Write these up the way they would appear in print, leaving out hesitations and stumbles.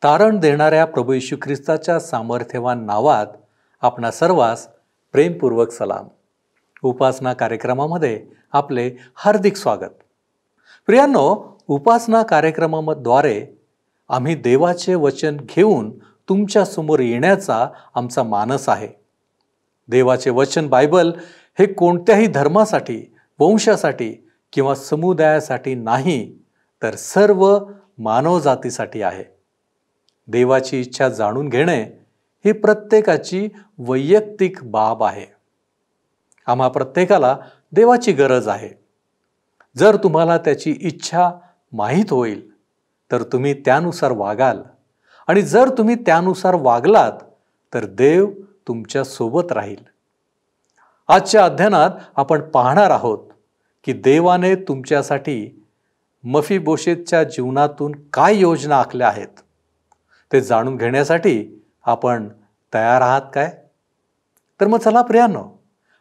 तारण देणाऱ्या प्रभू येशू ख्रिस्ताच्या सामर्थ्यवान नावात आपणा सर्वांस प्रेमपूर्वक सलाम. उपासना कार्यक्रमामध्ये आपले हार्दिक स्वागत. प्रियांनो, उपासना कार्यक्रमाद्वारे आम्ही देवाचे वचन घेऊन तुमच्या समोर येण्याचा आमचा मानस आहे. देवाचे वचन बायबल हे कोणत्याही धर्मासाठी, वंशासाठी किंवा समुदायासाठी नाही, तर सर्व मानवजातीसाठी आहे. देवाची इच्छा जाणून घेणे ही प्रत्येकाची वैयक्तिक बाब आहे. आम्हा प्रत्येकाला देवाची गरज आहे. जर तुम्हाला त्याची इच्छा माहीत होईल तर तुम्ही त्यानुसार वागाल, आणि जर तुम्ही त्यानुसार वागलात तर देव तुमच्या सोबत राहील. आजच्या अध्ययनात आपण पाहणार आहोत की देवाने तुमच्यासाठी मफीबोशेतच्या जीवनातून काय योजना आखल्या आहेत. ते जाणून घेण्यासाठी आपण तयार आहात काय? तर मग चला प्रियांनो,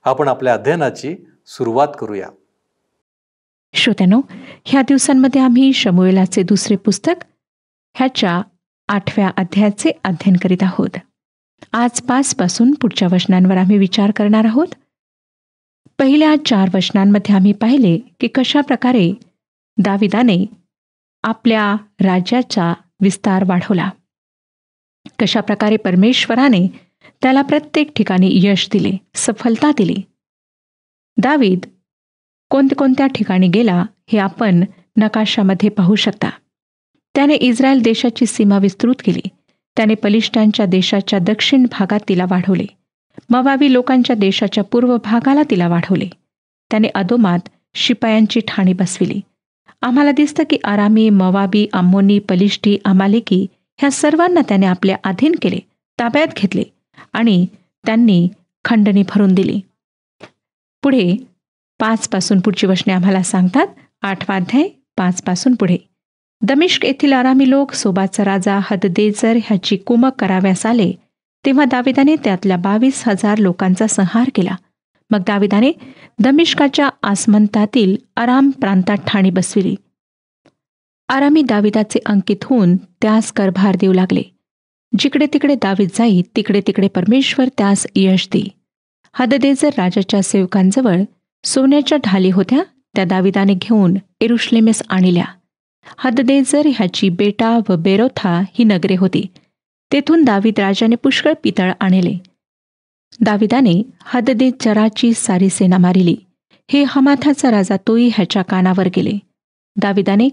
आपण आपल्या अध्ययनाची सुरुवात करूया. श्रोत्यानो, ह्या दिवसांमध्ये आम्ही शमूएलाचे दुसरे पुस्तक ह्याच्या 8व्या अध्यायाचे अध्ययन करीत आहोत. आज 5 पासून पुढच्या वचनांवर आम्ही विचार करणार आहोत. पहिल्या 4 वचनांमध्ये आम्ही पाहिले की कशा प्रकारे दाविदाने आपल्या राज्याचा विस्तार वाढवला, कशा प्रकारे परमेश्वराने त्याला प्रत्येक ठिकाणी यश दिले, सफलता दिली. दावीद कोणत्या ठिकाणी गेला हे आपण नकाशामध्ये पाहू शकता. त्याने इस्रायल देशाची सीमा विस्तृत केली. त्याने पलिष्ठांच्या देशाच्या दक्षिण भागात तिला वाढवले. मोवाबी लोकांच्या देशाच्या पूर्व भागाला तिला वाढवले. त्याने अदोमात शिपायांची ठाणी बसविली. आम्हाला दिसतं की आरामी, मोवाबी, अम्मोनी, पलिष्ठी, अमालेकी ह्या सर्वांना त्याने आपल्या अधीन केले, ताब्यात घेतले आणि त्यांनी खंडणी भरून दिली. पुढे 5 पासून पुढची वचने आम्हाला सांगतात. 8वा अध्याय 5 पासून पुढे. दमिश्क येथील आरामी लोक सोबाचा राजा हददेजर ह्याची कुमक कराव्यास आले, तेव्हा दाविदाने त्यातल्या 22,000 लोकांचा संहार केला. मग दाविदाने दमिश्काच्या आसमंतातील आराम प्रांतात ठाणी बसविली. आरामी दाविदाचे अंकित होऊन त्यास करभार देऊ लागले. जिकडे तिकडे दावीद जाई तिकडे तिकडे परमेश्वर त्यास यश दे. हददेजर राजाच्या सेवकांजवळ सोन्याच्या ढाली होत्या, त्या दाविदाने घेऊन यरुशलेमेस आणल्या. हददेजर ह्याची बेटा व बेरोथा ही नगरे होती. तेथून दावीद राजाने पुष्कळ पितळ आणले. दाविदाने हददेजराची सारी सेना मारिली. हे हमाथाचा राजा तोई ह्याच्या कानावर गेले. दाविदाने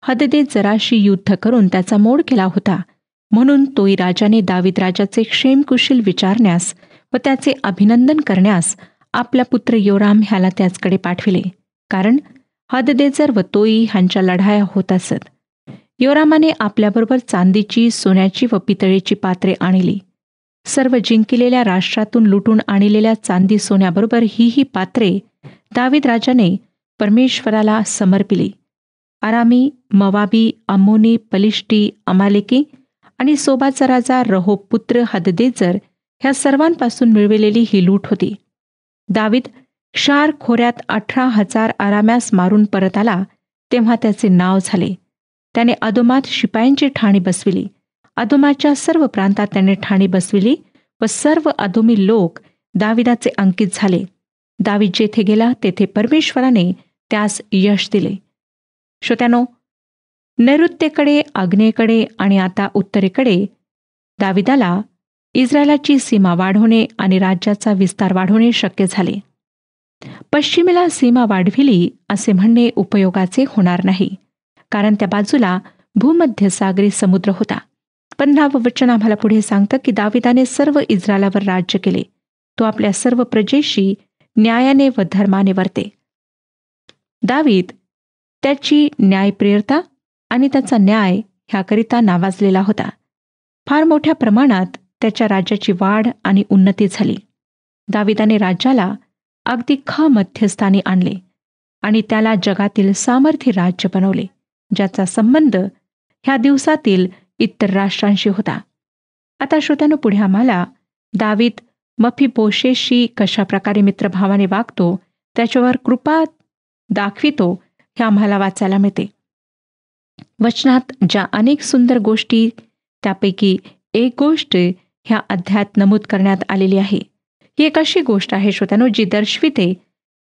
हददेजराशी युद्ध करून त्याचा मोड केला होता, म्हणून तोई राजाने दावीद राजाचे क्षेमकुशील विचारण्यास व त्याचे अभिनंदन करण्यास आपला पुत्र योराम ह्याला त्याचकडे पाठविले, कारण हददेजर व तोई ह्यांच्या लढाया होत असत. योरामाने आपल्याबरोबर चांदीची, सोन्याची व पितळेची पात्रे आणली. सर्व जिंकलेल्या राष्ट्रातून लुटून आणलेल्या चांदी सोन्याबरोबर ही पात्रे दावीद राजाने परमेश्वराला समर्पिली. आरामी, मोवाबी, अम्मोनी, पलिष्टी, अमालेकी आणि सोबाचा राजा रहोब पुत्र हददेजर ह्या सर्वांपासून मिळविलेली ही लूट होती. दावीद क्षार खोऱ्यात 18,000 आराम्यास मारून परत आला, तेव्हा त्याचे नाव झाले. त्याने अदोमात शिपायांची ठाणी बसविली. अदोमाच्या सर्व प्रांतात त्याने ठाणी बसविली व सर्व अदोमी लोक दाविदाचे अंकित झाले. दावीद जेथे गेला तेथे परमेश्वराने त्यास यश दिले. श्रोत्यानो, नैऋत्येकडे, आग्नेयेकडे आणि आता उत्तरेकडे दाविदाला इस्रायलाची सीमा वाढवणे आणि राज्याचा विस्तार वाढवणे शक्य झाले. पश्चिमेला सीमा वाढविली असे म्हणणे उपयोगाचे होणार नाही, कारण त्या बाजूला भूमध्यसागरी समुद्र होता. 15वं वचन आम्हाला पुढे सांगतं की दाविदाने सर्व इस्रायलावर राज्य केले. तो आपल्या सर्व प्रजेशी न्यायाने व धर्माने वर्ते. दावीद त्याची न्यायप्रियता आणि त्याचा न्याय ह्याकरिता नावाजलेला होता. फार मोठ्या प्रमाणात त्याच्या राज्याची वाढ आणि उन्नती झाली. दाविदाने राज्याला अगदी मध्यस्थानी आणले आणि त्याला जगातील सामर्थ्य राज्य बनवले, ज्याचा संबंध ह्या दिवसातील इतर राष्ट्रांशी होता. आता श्रोत्यानो, पुढे आम्हाला दावीद मफीबोशेतशी कशा प्रकारे मित्रभावाने वागतो, त्याच्यावर कृपा दाखवितो हे आम्हाला वाचायला मिळते. वचनात ज्या अनेक सुंदर गोष्टी त्यापैकी एक गोष्ट ह्या अध्यायात नमूद करण्यात आलेली आहे. ही एक अशी गोष्ट आहे श्रोत्यानो, जी दर्शविते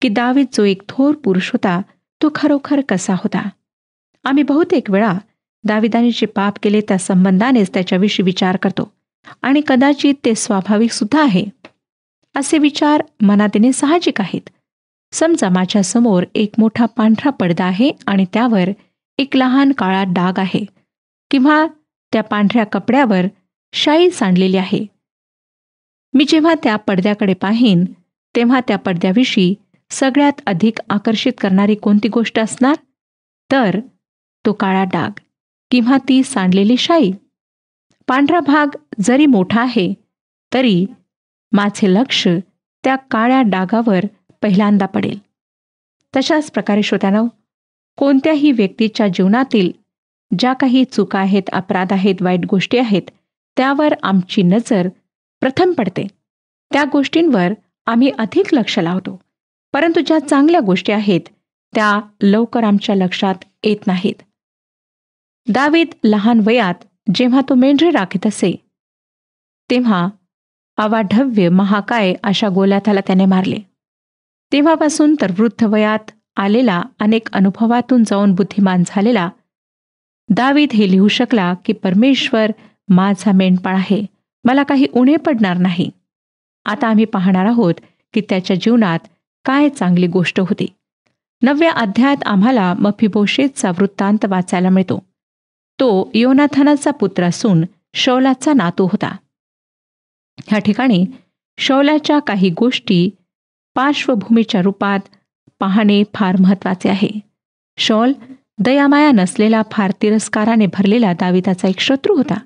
की दावीद जो एक थोर पुरुष होता तो खरोखर कसा होता. आम्ही बहुतेक वेळा दाविदाने जे पाप केले त्या संबंधानेच त्याच्याविषयी विचार करतो आणि कदाचित ते स्वाभाविक सुद्धा आहे. असे विचार मनात येणे साहजिक आहेत. समजा माझ्यासमोर एक मोठा पांढरा पडदा आहे आणि त्यावर एक लहान काळा डाग आहे किंवा त्या पांढऱ्या कपड्यावर शाई सांडलेली आहे. मी जेव्हा त्या पडद्याकडे पाहीन तेव्हा त्या पडद्याविषयी सगळ्यात अधिक आकर्षित करणारी कोणती गोष्ट असणार? तर तो काळा डाग किंवा ती सांडलेली शाई. पांढरा भाग जरी मोठा आहे तरी माझे लक्ष त्या काळ्या डागावर पहिल्यांदा पडेल. तशाच प्रकारे श्रोत्यानो, कोणत्याही व्यक्तीच्या जीवनातील ज्या काही चुका आहेत, अपराध आहेत, वाईट गोष्टी आहेत, त्यावर आमची नजर प्रथम पडते. त्या गोष्टींवर आम्ही अधिक लक्ष लावतो. परंतु ज्या चांगल्या गोष्टी आहेत त्या लवकर आमच्या लक्षात येत नाहीत. दावीद लहान वयात जेव्हा तो मेंढरे राखीत असे तेव्हा अवाढव्य महाकाय अशा गोल्याथाला त्याने मारले. तेव्हापासून तर वृद्ध वयात आलेला, अनेक अनुभवातून जाऊन बुद्धिमान झालेला दावीद हे लिहू शकला की परमेश्वर माझा मेंढपाळ आहे, मला काही उणे पडणार नाही. आता आम्ही पाहणार आहोत की त्याच्या जीवनात काय चांगली गोष्ट होती. 9व्या अध्यायात आम्हाला मफीबोशेतचा वृत्तांत वाचायला मिळतो. तो योनाथानाचा पुत्र असून शौलाचा नातू होता. ह्या ठिकाणी शौलाच्या काही गोष्टी पार्श्वभूमीच्या रूपात पाहणे फार महत्वाचे आहे. शौल दयामाया नसलेला, फार तिरस्काराने भरलेला दाविदाचा एक शत्रू होता.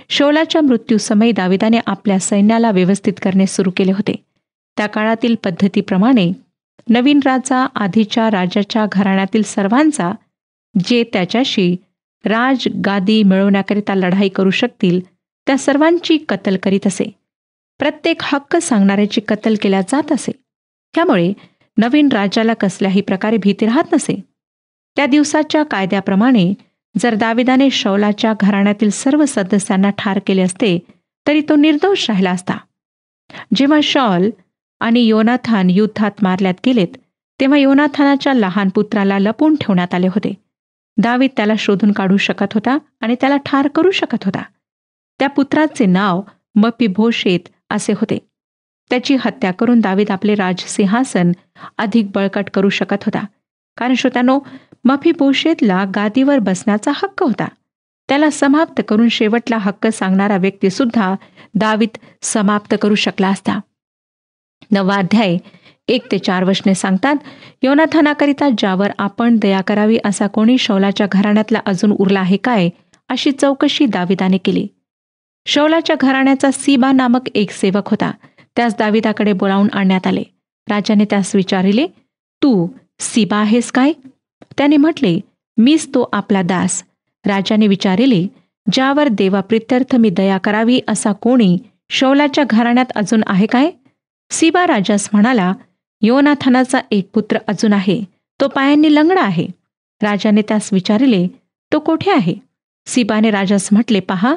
शौलाच्या मृत्यूसमयी दाविदाने आपल्या सैन्याला व्यवस्थित करणे सुरू केले होते. त्या काळातील पद्धतीप्रमाणे नवीन राजा आधीच्या राजाच्या घराण्यातील सर्वांचा, जे त्याच्याशी राजगादी मिळवण्याकरिता लढाई करू शकतील, त्या सर्वांची कत्तल करीत असे. प्रत्येक हक्क सांगणाऱ्याची कत्तल केल्या जात असे. त्यामुळे नवीन राजाला कसल्याही प्रकारे भीती राहत नसे. त्या दिवसाच्या कायद्याप्रमाणे जर दाविदाने शौलाच्या घराण्यातील सर्व सदस्यांना ठार केले असते तरी तो निर्दोष राहिला असता. जेव्हा शौल आणि योनाथान युद्धात मारल्यात गेलेत तेव्हा योनाथानाच्या लहान पुत्राला लपवून ठेवण्यात आले होते. दावीद त्याला शोधून काढू शकत होता आणि त्याला ठार करू शकत होता. त्या पुत्राचे नाव मफीबोशेत असे होते. त्याची हत्या करून दावीद आपले राजसिंहासन अधिक बळकट करू शकत होता. कारण श्रोत्यानो, मफीबोशेतला गादीवर बसण्याचा हक्क होता. त्याला समाप्त करून शेवटला हक्क सांगणारा व्यक्ती सुद्धा दावीद समाप्त करू शकला असता. 9वा अध्याय 1-4 वचने सांगतात, योनाथानाकरिता ज्यावर आपण दया करावी असा कोणी शौलाच्या घराण्यातला अजून उरला आहे काय, अशी चौकशी दाविदाने केली. शौलाच्या घराण्याचा सीबा नामक एक सेवक होता. त्यास दाविदाकडे बोलावून आणण्यात आले. राजाने त्यास विचारले, तू सीबा आहेस काय? त्याने म्हटले, मीच तो आपला दास. राजाने विचारले, ज्यावर देवाप्रित्यर्थ मी दया करावी असा कोणी शौलाच्या घराण्यात अजून आहे काय? सीबा राजास म्हणाला, योनाथानाचा एक पुत्र अजून आहे, तो पायांनी लंगडा आहे. राजाने त्यास विचारले, तो कोठे आहे? सीबाने राजास म्हटले, पहा,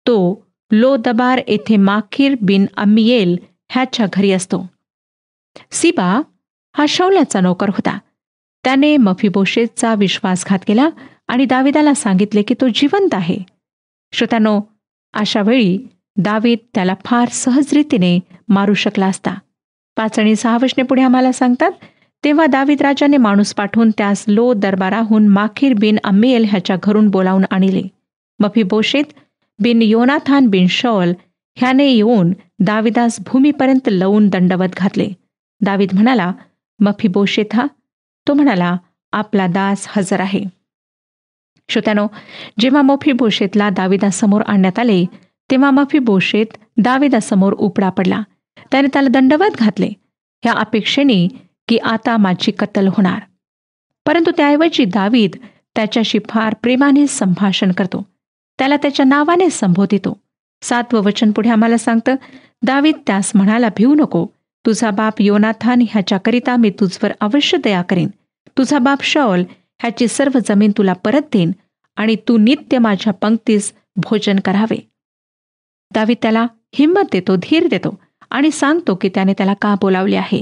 तो लोदबार येथे माकीर बिन अम्मियेल ह्याच्या घरी असतो. सीबा हा शौलाचा नोकर होता. त्याने मफीबोशेतचा विश्वासघात केला आणि दाविदाला सांगितले की तो जिवंत आहे. श्रोत्यानो, अशा वेळी दावीद त्याला फार सहज रीतीने मारू शकला असता. 5 आणि 6 वचने पुढे आम्हाला सांगतात, तेव्हा दावीद राजाने माणूस पाठवून त्यास लो दरबाराहून माकीर बिन अम्मियेल ह्याच्या घरून बोलावून आणले. मफीबोशेत बिन योनाथान बिन शौल ह्याने येऊन दाविदास भूमीपर्यंत लवून दंडवत घातले. दावीद म्हणाला, मफीबोशेत हा? तो म्हणाला, आपला दास हजर आहे. श्रोत्यानो, जेव्हा मफीबोशेतला दाविदासमोर आणण्यात आले तेव्हा मफीबोशेत दाविदासमोर उपडा पडला. त्याने त्याला दंडवत घातले, ह्या अपेक्षेने की आता माझी कत्तल होणार. परंतु त्याऐवजी दावीद त्याच्याशी फार प्रेमाने संभाषण करतो. त्याला त्याच्या नावाने संबोधितो. 7वं वचन पुढे आम्हाला सांगतं, दावीद त्यास म्हणाला, भिवू नको. तुझा बाप योनाथान ह्याच्याकरिता मी तुझवर अवश्य दया करीन. तुझा बाप शौल ह्याची सर्व जमीन तुला परत देईन आणि तू नित्य माझ्या पंक्तीस भोजन करावे. दावीद त्याला हिंमत देतो, धीर देतो आणि सांगतो की त्याने त्याला का बोलावले आहे.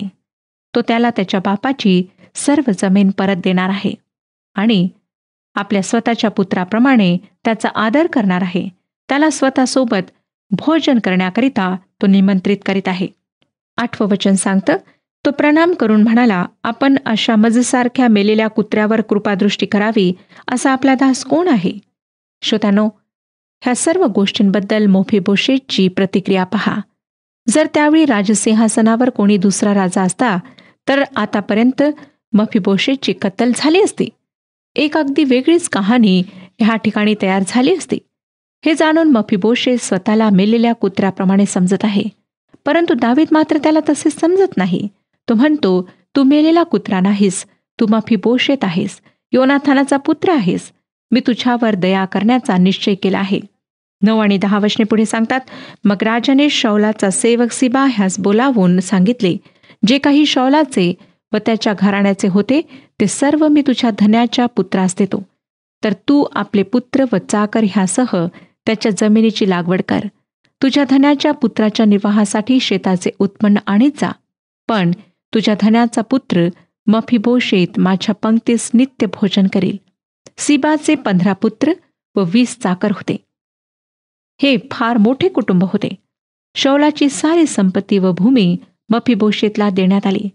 तो त्याला त्याच्या बापाची सर्व जमीन परत देणार आहे आणि आपल्या स्वतःच्या पुत्राप्रमाणे त्याचा आदर करणार आहे. त्याला स्वतःसोबत भोजन करण्याकरिता तो निमंत्रित करीत आहे. 8वं वचन सांगतं, तो प्रणाम करून म्हणाला, आपण अशा मजसारख्या मेलेल्या कुत्र्यावर कृपादृष्टी करावी असा आपला दास कोण आहे. श्रोत्यानो, ह्या सर्व गोष्टींबद्दल मोफीबोशेतची प्रतिक्रिया पहा. जर त्यावेळी राजसिंहासनावर कोणी दुसरा राजा असता तर आतापर्यंत मोफीबोशेतची कत्तल झाली असती. एक अगदी वेगळीच कहाणी ह्या ठिकाणी तयार झाली असती. हे जाणून मोफीबोशेत स्वतःला मेलेल्या कुत्र्याप्रमाणे समजत आहे. परंतु दावीद मात्र त्याला तसे समजत नाही. तो म्हणतो, तू मेलेला कुत्रा नाहीस, तू मोफीबोशेत आहेस, योनाथानाचा पुत्र आहेस. मी तुझ्यावर दया करण्याचा निश्चय केला आहे. 9 आणि 10 वचने पुढे सांगतात, मग राजाने शौलाचा सेवक सिबा ह्यास बोलावून सांगितले, जे काही शौलाचे व त्याच्या घराण्याचे होते ते सर्व मी तुझ्या धन्याच्या पुत्रास देतो. तर तू आपले पुत्र व चाकर ह्यासह त्याच्या जमिनीची लागवड कर. तुझ्या धन्याच्या पुत्राच्या निर्वाहासाठी शेताचे उत्पन्न आणीत जा. पण तुझ्या धन्याचा पुत्र मोफीबोशेत माझ्या पंक्तीस नित्य भोजन करील. सिबाचे 15 पुत्र व 20 चाकर होते. हे फार मोठे कुटुंब होते. शौलाची सारी संपत्ती व भूमी मोफीबोशेतला देण्यात आली.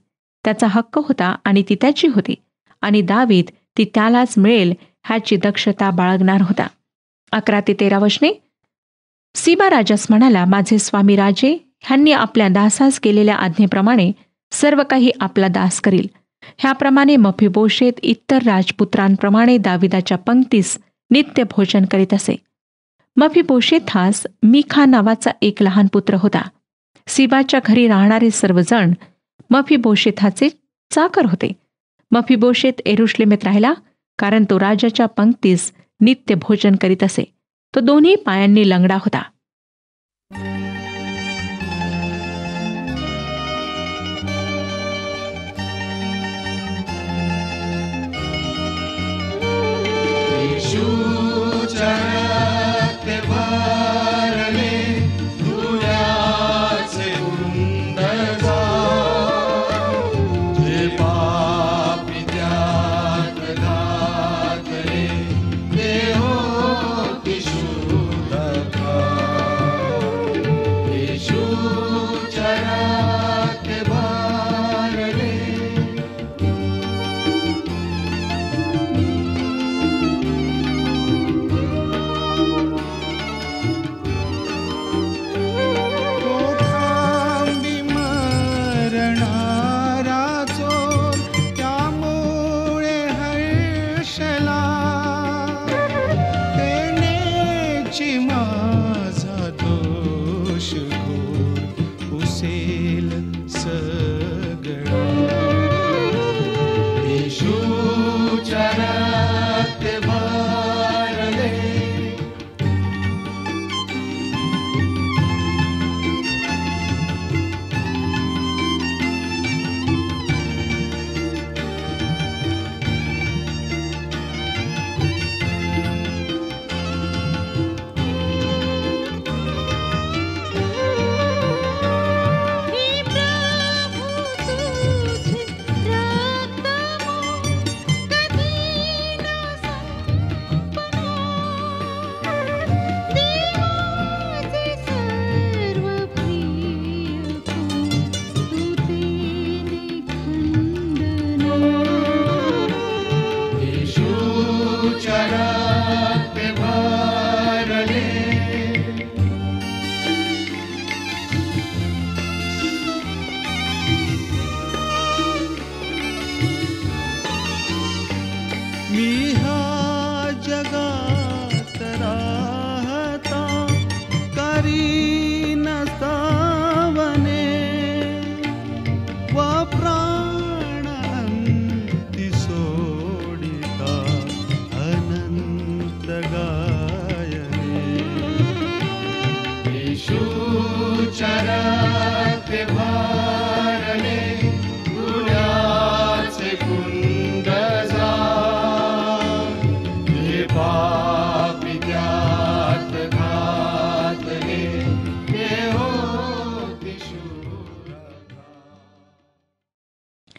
त्याचा हक्क होता आणि ती त्याची होती आणि दावीद ती त्यालाच मिळेल ह्याची दक्षता बाळगणार होता. 11 ते 13 वचने, सिबा राजास म्हणाला, माझे स्वामी राजे, ह्यांनी आपल्या दासास केलेल्या आज्ञेप्रमाणे सर्व काही आपला दास करील. ह्याप्रमाणे मोफीबोशेत इतर राजपुत्रांप्रमाणे दाविदाच्या पंक्तीस नित्य भोजन करीत असे. मोफीबोशेथास मिखा नावाचा एक लहान पुत्र होता. सिबाच्या घरी राहणारे सर्वजण मोफीबोशेथाचे चाकर होते. मोफीबोशेत यरूशलेमेत राहिला, कारण तो राजाच्या पंक्तीस नित्य भोजन करीत असे. तो दोन्ही पायांनी लंगडा होता.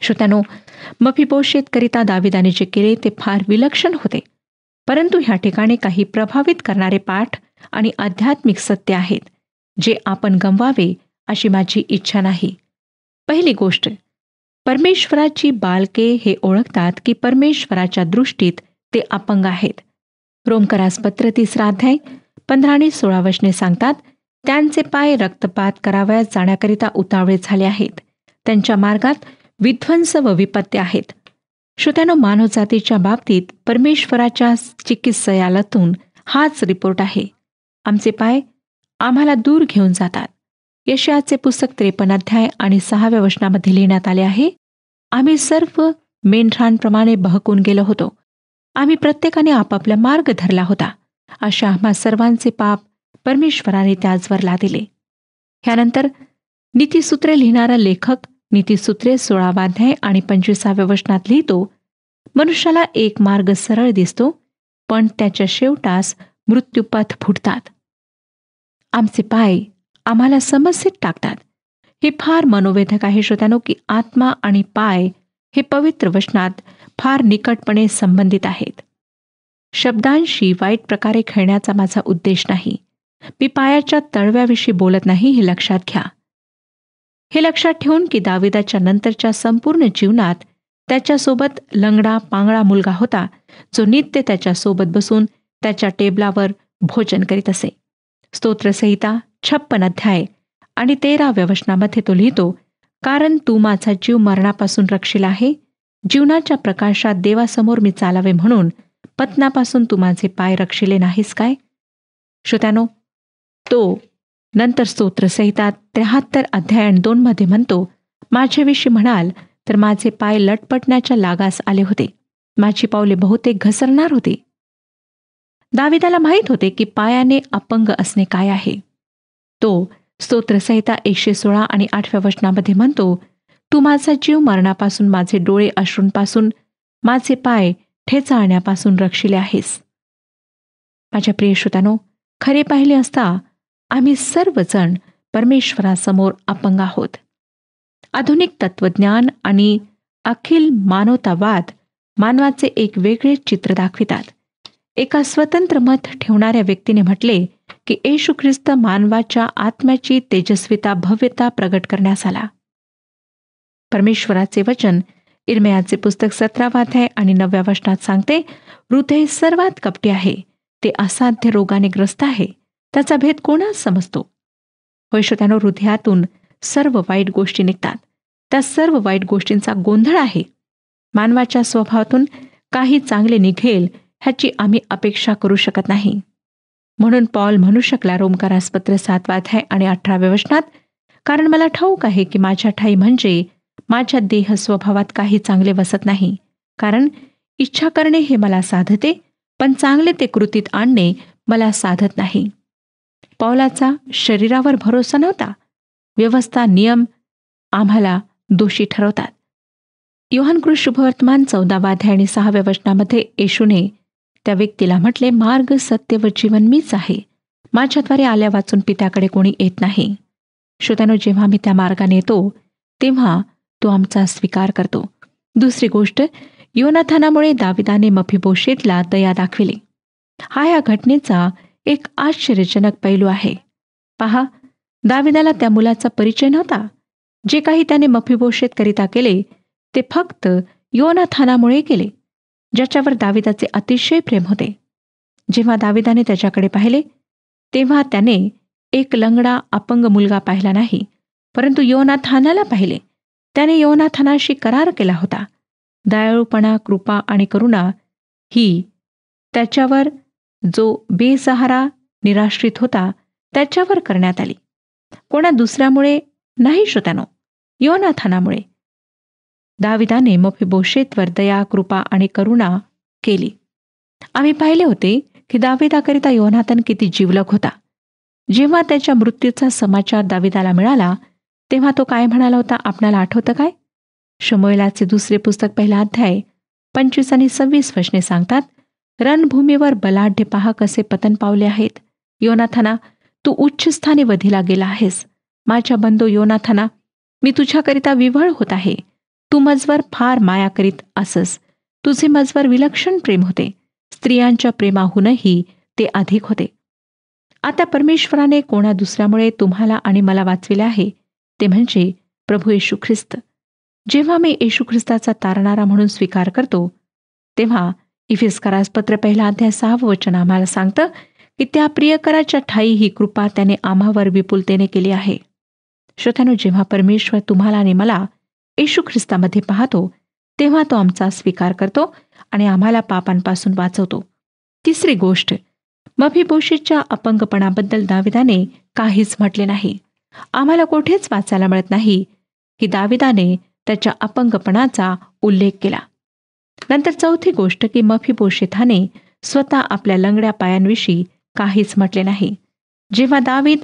श्रोत्यानो, मफीबोशेतकरिता दाविदाने जे केले ते फार विलक्षण होते. परंतु ह्या ठिकाणी काही प्रभावित करणारे पाठ आणि आध्यात्मिक सत्य आहेत, जे आपण गमवावे अशी माझी इच्छा नाही. पहिली गोष्ट, परमेश्वराची बालके हे ओळखतात की परमेश्वराच्या दृष्टीत ते अपंग आहेत. रोमकरास पत्र 3 अध्याय 15 आणि 16 वचने सांगतात, त्यांचे पाय रक्तपात करावयास जाण्याकरिता उतावळे झाले आहेत. त्यांच्या मार्गात विध्वंस व विपत्ती आहेत. श्रोत्यानो, मानवजातीच्या बाबतीत परमेश्वराच्या चिकित्सयालयातून हाच रिपोर्ट आहे. आमचे पाय आम्हाला दूर घेऊन जातात. यशायाचे पुस्तक 53 अध्याय आणि 6व्या वचनामध्ये लिहिण्यात आले आहे, आम्ही सर्व मेंढरांप्रमाणे बहकून गेलो होतो. आम्ही प्रत्येकाने आपापला मार्ग धरला होता. अशा आम्हा सर्वांचे पाप परमेश्वराने त्याचवर लादिले. ह्यानंतर नीतिसूत्रे लिहिणारा लेखक नीतिसूत्रे 16 अध्याय आणि 25व्या वचनात लिहितो, मनुष्याला एक मार्ग सरळ दिसतो, पण त्याच्या शेवटास मृत्यूपथ फुटतात. आमचे पाय आम्हाला समस्येत टाकतात. हे फार मनोवेधक आहे श्रोत्यानो, की आत्मा आणि पाय हे पवित्र वचनात फार निकटपणे संबंधित आहेत. शब्दांशी वाईट प्रकारे खेळण्याचा माझा उद्देश नाही. मी पायाच्या तळव्याविषयी बोलत नाही, हे लक्षात घ्या. हे लक्षात ठेवून की दाविदाच्या नंतरच्या संपूर्ण जीवनात त्याच्यासोबत लंगडा पांगळा मुलगा होता, जो नित्य त्याच्यासोबत बसून त्याच्या टेबलावर भोजन करीत असे. स्तोत्रसंहिता 56 अध्याय आणि 13व्या वचनामध्ये तो लिहितो, कारण तू माझा जीव मरणापासून रक्षिला आहे. जीवनाच्या प्रकाशात देवासमोर मी चालावे म्हणून पतनापासून तू माझे पाय रक्षिले नाहीस काय? श्रोत्यानो, तो नंतर स्तोत्रसंहिता 73 अध्याय आणि 2 मध्ये म्हणतो, माझ्याविषयी म्हणाल तर माझे पाय लटपटण्याच्या लागास आले होते. माझी पावले बहुतेक घसरणार होती. दाविदाला माहीत होते की पायाने अपंग असणे काय आहे. तो स्तोत्रसंहिता 116 आणि 8व्या वचनामध्ये म्हणतो, तू माझा जीव मरणापासून, माझे डोळे अश्रूंपासून, माझे पाय ठेचाळण्यापासून रक्षिले आहेस. माझ्या प्रिय श्रोत्यानो, खरे पाहिले असता आम्ही सर्वजण परमेश्वरासमोर अपंग आहोत. आधुनिक तत्वज्ञान आणि अखिल मानवतावाद मानवाचे एक वेगळे चित्र दाखवितात. एका स्वतंत्र मत ठेवणाऱ्या व्यक्तीने म्हटले की येशू ख्रिस्त मानवाच्या आत्म्याची तेजस्विता भव्यता प्रगट करण्यास आला. परमेश्वराचे वचन इर्मयाचे पुस्तक 17 अध्याय आणि 9व्या वचनात सांगते, हृदय सर्वात कपटी आहे, ते असाध्य रोगाने ग्रस्त आहे, त्याचा भेद कोणास समजतो? होय श्रोत्यानो, हृदयातून सर्व वाईट गोष्टी निघतात. त्या सर्व वाईट गोष्टींचा गोंधळ आहे. मानवाच्या स्वभावातून काही चांगले निघेल ह्याची आम्ही अपेक्षा करू शकत नाही. म्हणून पॉल म्हणू शकला रोमकारास पत्र 7 अध्याय आणि 18व्या वचनात, कारण मला ठाऊक आहे की माझ्या ठाई म्हणजे माझ्या देह स्वभावात काही चांगले वसत नाही. कारण इच्छा करणे हे मला साधते, पण चांगले ते कृतीत आणणे मला साधत नाही. पौलाचा शरीरावर भरोसा नव्हता. व्यवस्था नियम आम्हाला दोषी ठरवतात. योहान शुभवर्तमान 14 अध्याय आणि 6व्या वचनामध्ये येशूने त्या व्यक्तीला म्हटले, मार्ग सत्य व जीवन मीच आहे, माझ्याद्वारे आल्या वाचून पित्याकडे कोणी येत नाही. श्रोत्यानो, जेव्हा मी त्या मार्गाने येतो तेव्हा तो आमचा स्वीकार करतो. दुसरी गोष्ट, योनाथानामुळे दाविदाने मफीबोशेतला दया दाखविली. हा या घटनेचा एक आश्चर्यजनक पैलू आहे. पहा, दाविदाला त्या मुलाचा परिचय नव्हता. जे काही त्याने मफीबोशेतकरिता केले ते फक्त योनाथानामुळे केले, ज्याच्यावर दाविदाचे अतिशय प्रेम होते. जेव्हा दाविदाने त्याच्याकडे पाहिले तेव्हा त्याने एक लंगडा अपंग मुलगा पाहिला नाही, परंतु योनाथानाला पाहिले. त्याने योनाथानाशी करार केला होता. दयाळूपणा, कृपा आणि करुणा ही त्याच्यावर, जो बेसहारा निराश्रित होता, त्याच्यावर करण्यात आली. कोणा दुसऱ्यामुळे नाही श्रोत्यानो, योनाथानामुळे. दाविदाने मफीबोशेतवर दया, कृपा आणि करुणा केली. आम्ही पाहिले होते की दाविदाकरिता योनाथान किती जिवलग होता. जेव्हा त्याच्या मृत्यूचा समाचार दाविदाला मिळाला तेव्हा तो काय म्हणाला होता, आपणाला आठवतं काय? शमूएलाचे दुसरे पुस्तक 1 अध्याय 25 आणि 26 वचने सांगतात, रणभूमीवर बलाढ्य पहा कसे पतन पावले आहेत. योनाथाना, तू उच्च स्थानी वधिला गेला आहेस. माझ्या बंधू योनाथाना, मी तुझ्याकरिता विव्हळ होत आहे. तू मजवर फार माया करीत असस. तुझे मजवर विलक्षण प्रेम होते. स्त्रियांच्या प्रेमाहूनही ते अधिक होते. आता परमेश्वराने कोणा दुसऱ्यामुळे तुम्हाला आणि मला वाचविले आहे, ते म्हणजे प्रभू येशू ख्रिस्त. जेव्हा मी येशू ख्रिस्ताचा तारणारा म्हणून स्वीकार करतो, तेव्हा इफिस्करास पत्र 1:6 आम्हाला सांगतं की त्या प्रियकराच्या ठायी ही कृपा त्याने आम्हावर विपुलतेने केली आहे. श्रोत्यानो, जेव्हा परमेश्वर तुम्हाला आणि मला येशू ख्रिस्तामध्ये पाहतो, तेव्हा तो आमचा स्वीकार करतो आणि आम्हाला पापांपासून वाचवतो. तिसरी गोष्ट, मफीबोशेतच्या अपंगपणाबद्दल दाविदाने काहीच म्हटले नाही. आम्हाला कोठेच वाचायला मिळत नाही की दाविदाने त्याच्या अपंगपणाचा उल्लेख केला. नंतर चौथी गोष्ट की मफीबोशेताने स्वतः आपल्या लंगड्या पायांविषयी काहीच म्हटले नाही. जेव्हा दावीद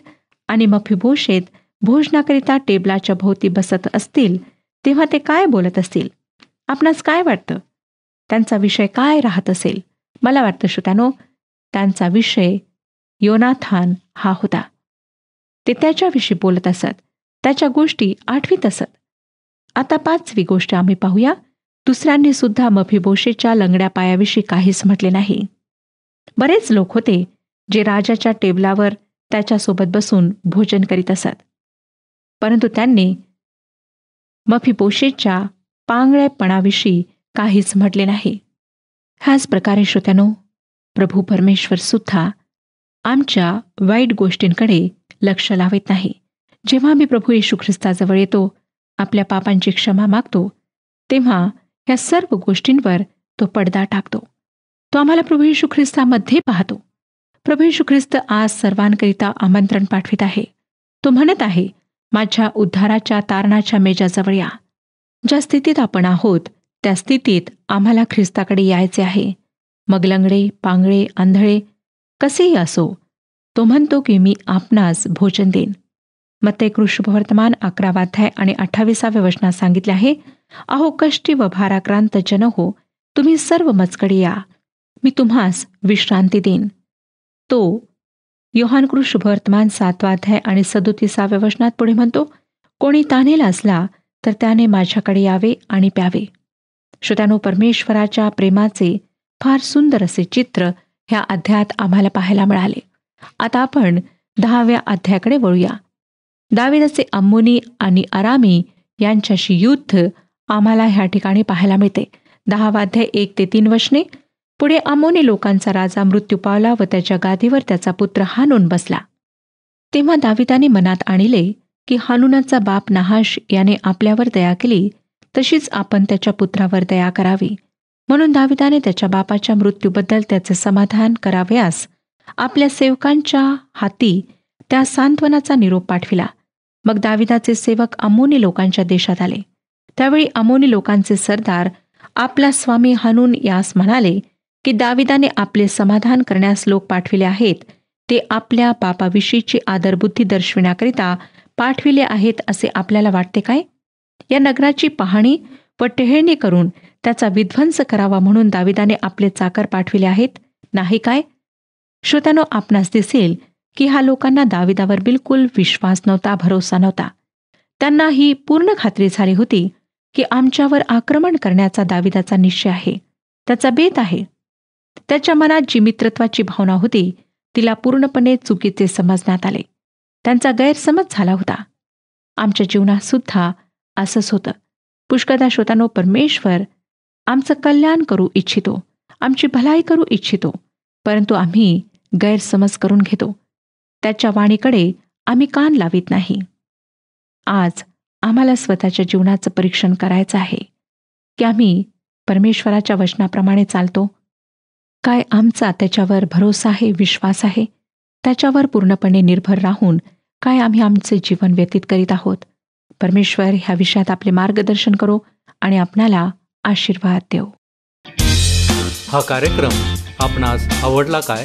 आणि मफीबोशेत भोजनाकरिता टेबलाच्या भोवती बसत असतील, तेव्हा ते काय बोलत असतील? आपणास काय वाटतं? त्यांचा विषय काय राहत असेल? मला वाटतं श्रोत्यानो, त्यांचा विषय योनाथान हा होता. ते त्याच्याविषयी बोलत असत, त्याच्या गोष्टी आठवीत असत. आता पाचवी गोष्ट आम्ही पाहूया. दुसऱ्यांनी सुद्धा मफीबोशेतच्या लंगड्या पायाविषयी काहीच म्हटले नाही. बरेच लोक होते जे राजाच्या टेबलावर त्याच्यासोबत बसून भोजन करीत असत, परंतु त्यांनी मफीबोशेतच्या पांगळेपणाविषयी काहीच म्हटले नाही. ह्याच प्रकारे श्रोत्यानो, प्रभू परमेश्वर सुद्धा आमच्या वाईट गोष्टींकडे लक्ष लावत नाही. जेव्हा आम्ही प्रभू येशू ख्रिस्ताजवळ येतो, आपल्या पापांची क्षमा मागतो, तेव्हा या सर्व गोष्टींवर तो पडदा टाकतो. तो आम्हाला प्रभू येशू ख्रिस्तामध्ये पाहतो. प्रभू येशू ख्रिस्त आज सर्वांकरिता आमंत्रण पाठवित आहे. तो म्हणत आहे, माझ्या उद्धाराच्या तारणाच्या मेजाजवळ या. ज्या स्थितीत आपण आहोत, त्या स्थितीत आम्हाला ख्रिस्ताकडे यायचे आहे. मग लंगडे, पांगळे, आंधळे कसेही असो, तो म्हणतो की मी आपणास भोजन देईन. मत्ते शुभवर्तमान 11 आणि 28 सांगितले आहे, अहो कष्टी व भाराक्रांत जन हो, तुम्ही सर्व मजकडे या, मी तुम्हास विश्रांती देईन. तो योहान शुभवर्तमान 7 आणि 37 पुढे म्हणतो, कोणी ताणेला असला तर त्याने माझ्याकडे यावे आणि प्यावे. श्रोत्यानो, परमेश्वराच्या प्रेमाचे फार सुंदर असे चित्र ह्या अध्यायात आम्हाला पाहायला मिळाले. आता आपण 10व्या अध्यायाकडे वळूया. दाविदाचे अम्मोनी आणि अरामी यांच्याशी युद्ध आम्हाला ह्या ठिकाणी पाहायला मिळते. 10वा अध्याय 1-3 पुढे अम्मोनी लोकांचा राजा मृत्यू पावला व त्याच्या गादीवर त्याचा पुत्र हानून बसला. तेव्हा दाविदाने मनात आणले की हानूनाचा बाप नाहाश याने आपल्यावर दया केली, तशीच आपण त्याच्या पुत्रावर दया करावी. म्हणून दाविदाने त्याच्या बापाच्या मृत्यूबद्दल त्याचे समाधान करावयास आपल्या सेवकांच्या हाती त्या सांत्वनाचा निरोप पाठविला. मग दाविदाचे सेवक अम्मोनी लोकांच्या देशात आले. त्यावेळी अम्मोनी लोकांचे सरदार आपला स्वामी हानून यास म्हणाले की दाविदाने आपले समाधान करण्यास लोक पाठविले आहेत, ते आपल्या बापाविषयीची आदरबुद्धी दर्शविण्याकरिता पाठविले आहेत असे आपल्याला वाटते काय? या नगराची पाहणी व टेहळणी करून त्याचा विध्वंस करावा म्हणून दाविदाने आपले चाकर पाठविले आहेत, नाही काय? श्रोत्यानो, आपणास दिसेल की ह्या लोकांना दाविदावर बिलकुल विश्वास नव्हता, भरोसा नव्हता. त्यांना ही पूर्ण खात्री झाली होती की आमच्यावर आक्रमण करण्याचा दाविदाचा निश्चय आहे, त्याचा बेत आहे. त्याच्या मनात जी मित्रत्वाची भावना होती, तिला पूर्णपणे चुकीचे समजण्यात आले. त्यांचा गैरसमज झाला होता. आमच्या जीवनात सुद्धा असंच होतं. पुष्कळदा श्रोत्यानो, परमेश्वर आमचं कल्याण करू इच्छितो, आमची भलाई करू इच्छितो, परंतु आम्ही गैरसमज करून घेतो. त्याच्या वाणीकडे आम्ही कान लावित नाही. आज आम्हाला स्वतःच्या जीवनाचं परीक्षण करायचं आहे की आम्ही परमेश्वराच्या वचनाप्रमाणे चालतो. काय आमचा त्याच्यावर भरोसा आहे, विश्वास आहे? त्याच्यावर पूर्णपणे निर्भर राहून काय आम्ही आमचे जीवन व्यतीत करीत आहोत? परमेश्वर ह्या विषयात आपले मार्गदर्शन करो आणि आपणाला आशीर्वाद देऊ. हा कार्यक्रम आपणास आवडला काय?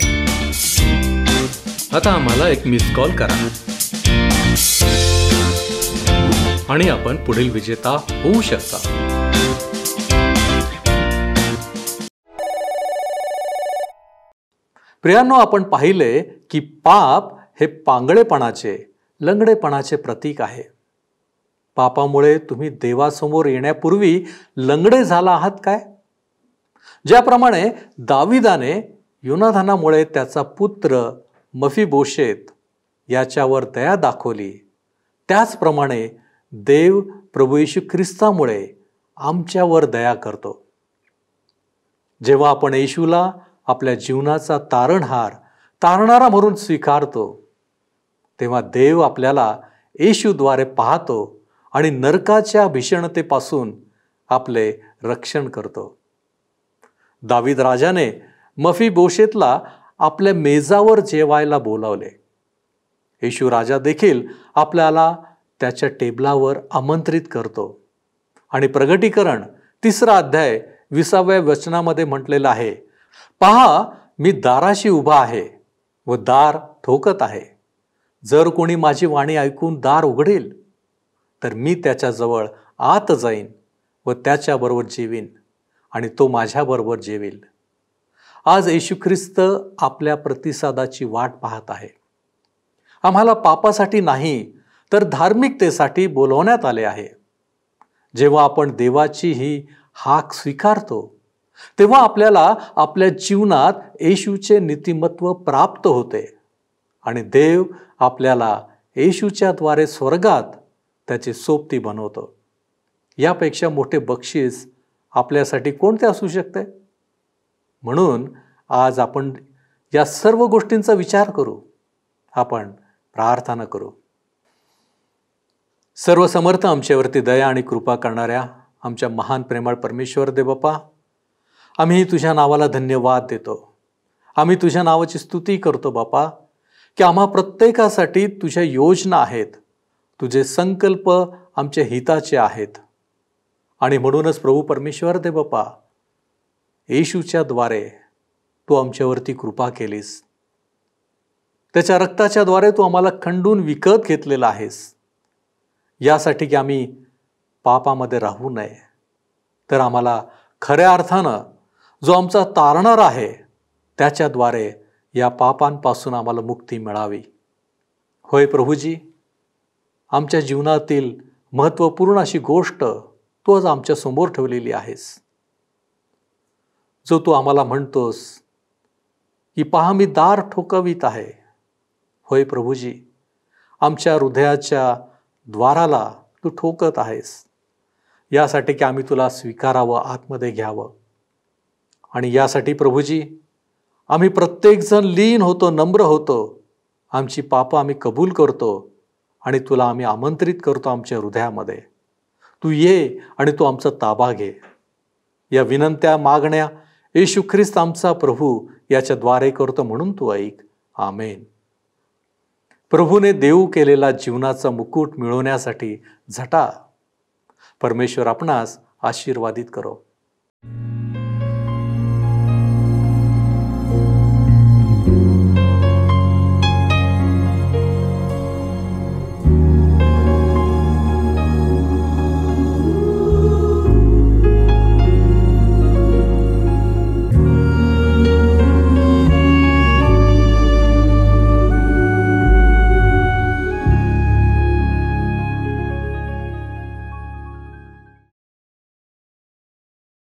आता आम्हाला एक मिस कॉल करा आणि आपण पुढील विजेता होऊ शकता. प्रियांनो, आपण पाहिले की पाप हे पांगळेपणाचे, लंगडेपणाचे प्रतीक आहे. पापामुळे तुम्ही देवासमोर येण्यापूर्वी लंगडे झाला आहात काय? ज्याप्रमाणे दाविदाने योनाथानामुळे त्याचा पुत्र मफीबोशेत याच्यावर दया दाखवली, त्याचप्रमाणे देव प्रभू येशू ख्रिस्तामुळे आमच्यावर दया करतो. जेव्हा आपण येशूला आपल्या जीवनाचा तारणहार, तारणारा म्हणून स्वीकारतो, तेव्हा देव आपल्याला येशूद्वारे पाहतो आणि नरकाच्या भीषणतेपासून आपले रक्षण करतो. दावीद राजाने मफीबोशेतला आपल्या मेजावर जेवायला बोलावले. येशू राजा देखील आपल्याला त्याच्या टेबलावर आमंत्रित करतो. आणि प्रगटीकरण 3 अध्याय 20व्या वचनामध्ये म्हटलेलं आहे, पहा मी दाराशी उभा आहे व दार ठोकत आहे. जर कोणी माझी वाणी ऐकून दार उघडेल तर मी त्याच्याजवळ आत जाईन व त्याच्याबरोबर जेवीन आणि तो माझ्याबरोबर जेवेल. आज येशू ख्रिस्त आपल्या प्रतिसादाची वाट पाहत आहे. आम्हाला पापासाठी नाही तर धार्मिकतेसाठी बोलवण्यात आले आहे. जेव्हा आपण देवाची ही हाक स्वीकारतो तेव्हा आपल्याला आपल्या जीवनात येशूचे नीतिमत्व प्राप्त होते आणि देव आपल्याला येशूच्या द्वारे स्वर्गात त्याचे सोबती बनवतो. यापेक्षा मोठे बक्षीस आपल्यासाठी कोणते असू शकते? म्हणून आज आपण या सर्व गोष्टींचा विचार करू. आपण प्रार्थना करू. सर्व समर्थ आमच्यावरती दया आणि कृपा करणाऱ्या आमच्या महान प्रेमळ परमेश्वर देव बाप्पा, आम्ही तुझ्या नावाला धन्यवाद देतो. आम्ही तुझ्या नावाची स्तुती करतो बाप्पा, की आम्हा प्रत्येकासाठी तुझ्या योजना आहेत, तुझे संकल्प आमच्या हिताचे आहेत. आणि म्हणूनच प्रभू परमेश्वर देव बाप्पा, येशूच्या द्वारे तू आमच्यावरती कृपा केलीस. त्याच्या रक्ताच्या द्वारे तू आम्हाला खंडून विकत घेतलेला आहेस, यासाठी की आम्ही पापामध्ये राहू नये, तर आम्हाला खऱ्या अर्थानं जो आमचा तारणार आहे त्याच्याद्वारे या पापांपासून आम्हाला मुक्ती मिळावी. होय प्रभूजी, आमच्या जीवनातील महत्त्वपूर्ण अशी गोष्ट तू आज आमच्या समोर ठेवलेली आहेस, जो तू आम्हाला म्हणतोस की पहा मी दार ठोकवीत आहे. होय प्रभूजी, आमच्या हृदयाच्या द्वाराला तू ठोकत आहेस, यासाठी की आम्ही तुला स्वीकारावं, आतमध्ये घ्यावं. आणि यासाठी प्रभूजी आम्ही प्रत्येकजण लीन होतो, नम्र होतो, आमची पापं आम्ही कबूल करतो आणि तुला आम्ही आमंत्रित करतो आमच्या हृदयामध्ये. तू ये आणि तू आमचा ताबा घे. या विनंत्या मागण्या येशू ख्रिस्त आमचा प्रभू याच्याद्वारे करतो, म्हणून तू ऐक. आमेन. प्रभूने देऊ केलेला जीवनाचा मुकुट मिळवण्यासाठी झटा. परमेश्वर आपणास आशीर्वादित करो.